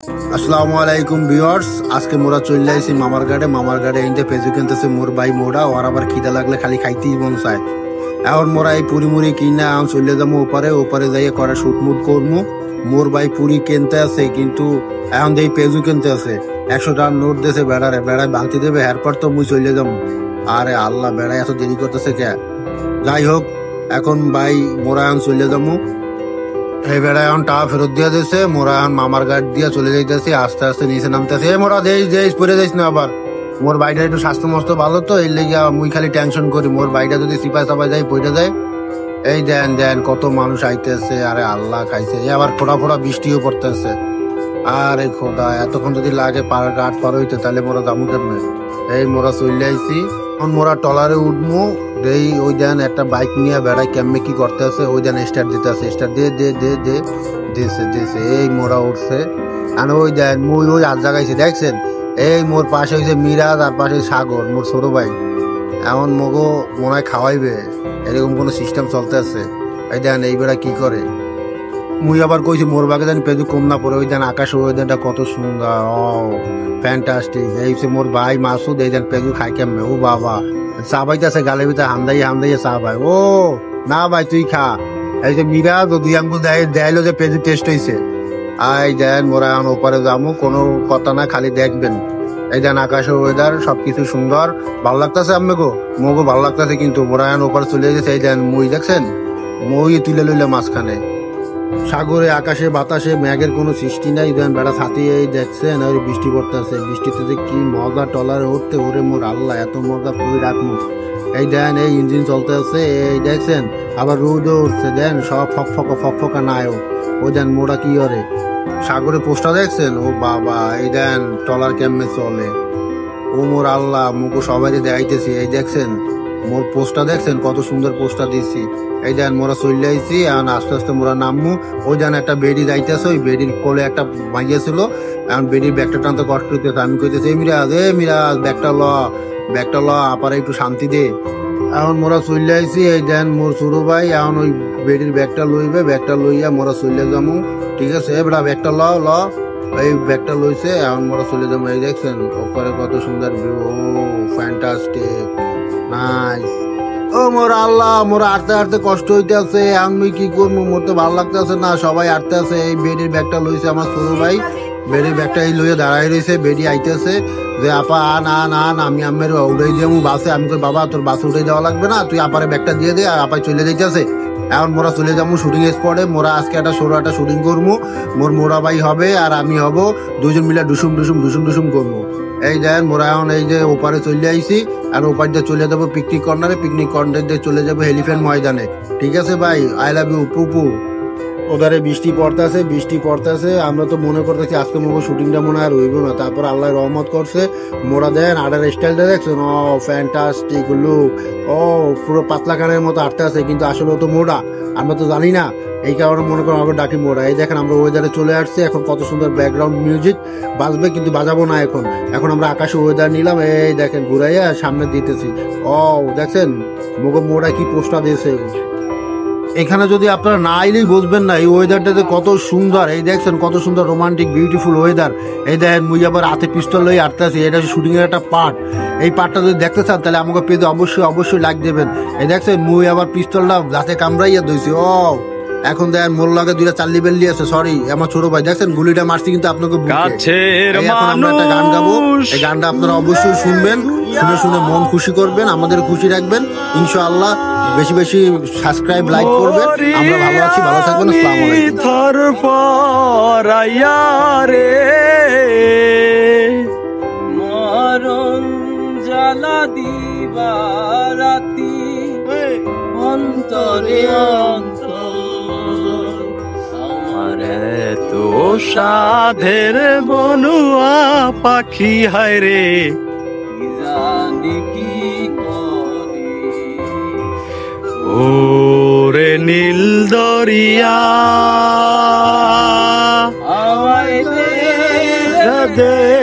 আসসালামু আলাইকুম ভিউয়ার্স, আজকে মোরা চলে আইছি মামার গাড়ে এনতে পেজু কিনতেছে মোর ভাই মোড়া। ওর আবার খিদা লাগলে খালি খাইতেই মন চায়। এখন মোরা এই পুরি মুড়ি কিনা এখন চলে যাবো ওপারে যাইয়ে করা শুটমুট করবো। মোর ভাই পুরি কিনতে আছে, কিন্তু এখন এই পেজু কিনতে আছে। 100 টাকার নোট দিয়েছে বেড়ায় ভাঙতে দেবে, এরপর তো মুই চলে যাবো। আরে আল্লাহ, বেড়ায় এত দেরি করতেছে কে? যাই হোক, এখন ভাই মোরা এখন চলে যাবো। এই বেড়া এখন টাকা ফেরত দিয়ে দিয়েছে। মোরা এখন মামার গাড়ি দিয়ে চলে যাইতেছি, আস্তে আস্তে নিচে নামতেছে। মোরা দেশ পরে যাইস না আবার। মোর বাইটা একটু স্বাস্থ্য মস্ত ভালো তো, এই লেগে মুই খালি টেনশন করি মোর বাইটা যদি সিপাই সাপাই যায় পড়ে যায়। এই দেন কত মানুষ আইতেছে। আরে আল্লাহ খাইছে, আবার ফোড়া বৃষ্টিও পড়তেছে। আরে খোদা, এতক্ষণ যদি লাগে ঘাট পার হইতে, তাহলে মোরা যাবো কেমনে? এই মোরা চলে আইছি। এখন মোরা টলারে উঠবো। এই ওই দেন একটা বাইক নিয়ে বেড়ায় কেমনে কি করতে আছে। ওই দেন স্টার্ট দিতে আছে, স্টার্ট দিয়েছে। এই মোরা উঠছে। আর ওই দেন মুই ওই আর জায়গাইছে দেখছেন। এই মোর পাশে হয়েছে মিরাজ, আর পাশে সাগর, মোর ছোট ভাই। এমন মগো মনে হয় খাওয়াইবে, এরকম কোনো সিস্টেম চলতে আছে। এই দেন এই বেড়া কি করে। মুই আবার কইছি মোর বাগে জানি পেজু কম না পড়ে। ওই দেন আকাশ, ওই দেনটা কত সুন্দর, ও ফ্যান্টাস্টিক। এই মোর ভাই মাসুদ, এই দেন পেজু খাই কেমনে। ও বাবা, চা পাইতেছে গালের ভিতরে হামদাইয়ে চা পাই। ও না ভাই তুই খা। এই যে মিরাজ ও দুই আঙ্গুল দেয়লো যে পেজু টেস্ট হয়েছে। আই দেন মোরা এখন ওপারে যাবো, কোনো কথা না, খালি দেখবেন। এই দেন আকাশের ওয়েদার সবকিছু সুন্দর, ভালো লাগতেছে। আম্মেগো মগো ভালো লাগতেছে, কিন্তু মোরা এখন ওপারে চলে গেছে। এই দেন মই দেখছেন, মই তুলে লইলে মাঝখানে। সাগরে আকাশে বাতাসে মেঘের কোনো সৃষ্টি নাই। দেন বেড়া ছাতিয়ে দেখছেন, আর বৃষ্টি পড়তেছে। বৃষ্টিতে যে কি মজা টলারে উঠতে, ওরে মোর আল্লাহ, এত মজা পুরি রাখবো। এই দেন এই ইঞ্জিন চলতে আছে, এই দেখছেন। আবার রোদও উঠছে, দেন সব ফকফকা নায়ও। ওই দেন মোরা কি করে সাগরে পোস্টটা দেখছেন। ও বাবা, এই দেন টলার কেমনে চলে। ও মোর আল্লাহ, মুখো সবাই দেখাইতেছি। এই দেখছেন মোর পোস্টটা দেখছেন, কত সুন্দর পোস্টটা দিচ্ছি। এই দেন মোরা চলে আইছি, এখন আস্তে আস্তে মোরা নামবো। ওই দেন একটা বেডি যাইতেছে, ওই বেডির কোলে একটা মাইয়া ছিল। এখন বেডির ব্যাগটা টানতে কষ্ট হইতেছে। আমি কইতেছি মিরাজ ব্যাগটা ল আপারে একটু শান্তি দে। এখন মোরা চলে আইছি। এই দেন মোর ছোট ভাই এখন ওই বেডির ব্যাগটা লইবে, ব্যাগটা লইয়া মোরা চলে যাবো। ঠিক আছে এবার ব্যাগটা ল। এই ব্যাগটা লইছে, এখন মোরা চলে যাবো। এই দেখছেন ওপরে কত সুন্দর ভিউ, ফ্যান্টাস্টিক নাইস। ও মোর আল্লাহ, মোর আটতে কষ্ট হইতে আছে। আমি কি করবো, মোর তো ভালো লাগতে আছে না। সবাই আটতে আছে। এই বেডির ব্যাগটা লইছে আমার ছোট ভাই, বেডির ব্যাগটা এই লইয়া দাঁড়াই রয়েছে। বেডি আইতেছে যে আপা আন আমি আমের উড়াই যাবো বাসে। আমি কই বাবা তোর বাসে উঠে দেওয়া লাগবে না, তুই আপারে ব্যাগটা দিয়ে দে। আর আপাই চলে যাইতেছে। এখন মোরা চলে যাবো শুটিং স্পটে। মোরা আজকে একটা শুটিং করবো। মোর মোরা ভাই হবে আর আমি হব, দুজন মিলে ডুসুম করবো। এই দেন মোরা এখন এই যে ওপারে চলে আইছি। আর ওপার দিয়ে চলে যাবো পিকনিক কর্নারে দিয়ে চলে যাবো এলিফ্যান্ট ময়দানে। ঠিক আছে ভাই, আই লাভ ইউ পুপু। ওধারে বৃষ্টি পড়তেছে। আমরা তো মনে করতেছি আজকে মনে শুটিংটা মনে আর হইব না। তারপর আল্লাহ রহমত করছে। মোরা দেন আটার স্টাইলটা দেখছেন, ও ফ্যান্টাস্টিক লুক। ও পুরো পাতলা কানের মতো আটতে আছে, কিন্তু আসলে তো মোড়া, আমরা তো জানি না। এই কারণে মনে করেন আমাকে ডাকি মোড়া। এই দেখেন আমরা ওয়েদারে চলে আসছি। এখন কত সুন্দর ব্যাকগ্রাউন্ড মিউজিক বাজবে, কিন্তু বাজাবো না এখন আমরা আকাশে ওয়েদার নিলাম। এই দেখেন ঘুরাইয়া সামনে দিতেছি। ও দেখছেন মোড়া কি পোস্টটা দিয়েছে। এখানে যদি আপনারা না আইলেই বুঝবেন না এই ওয়েদারটাতে কত সুন্দর। এই দেখছেন কত সুন্দর রোমান্টিক বিউটিফুল ওয়েদার। এই দেখেন মুই আবার হাতে পিস্তল লই আটতে আছি। এটা শুটিং এর একটা পার্ট। এই পার্টটা যদি দেখতে চান তাহলে আমাকে পেজে অবশ্যই লাইক দেবেন। এই দেখছেন মুই আবার পিস্তলটা হাতে কামড়াইয়া দইছি। ও এখন দেখেন মোর লাগে দুইটা চাল্লি বেল্লি আছে। সরি আমার ছোট ভাই, দেখছেন গুলিটা মারছি কিন্তু আপনাকে এখন আমরা একটা গান গাবো। এই গানটা আপনারা অবশ্যই শুনবেন, শুনে মন খুশি করবেন, আমাদের খুশি রাখবেন ইনশাআল্লাহ। বেশি সাবস্ক্রাইব লাইক করবেন। আমরা ভালো আছি, ভালো থাকবেন। আসসালামু আলাইকুম। মরণ জ্বালা দিবারাতি অন্তরে আমার তো সাধের বনুয়া পাখি হায় রে, জানি কি করি ওরে নীল দরিয়া আমায় দে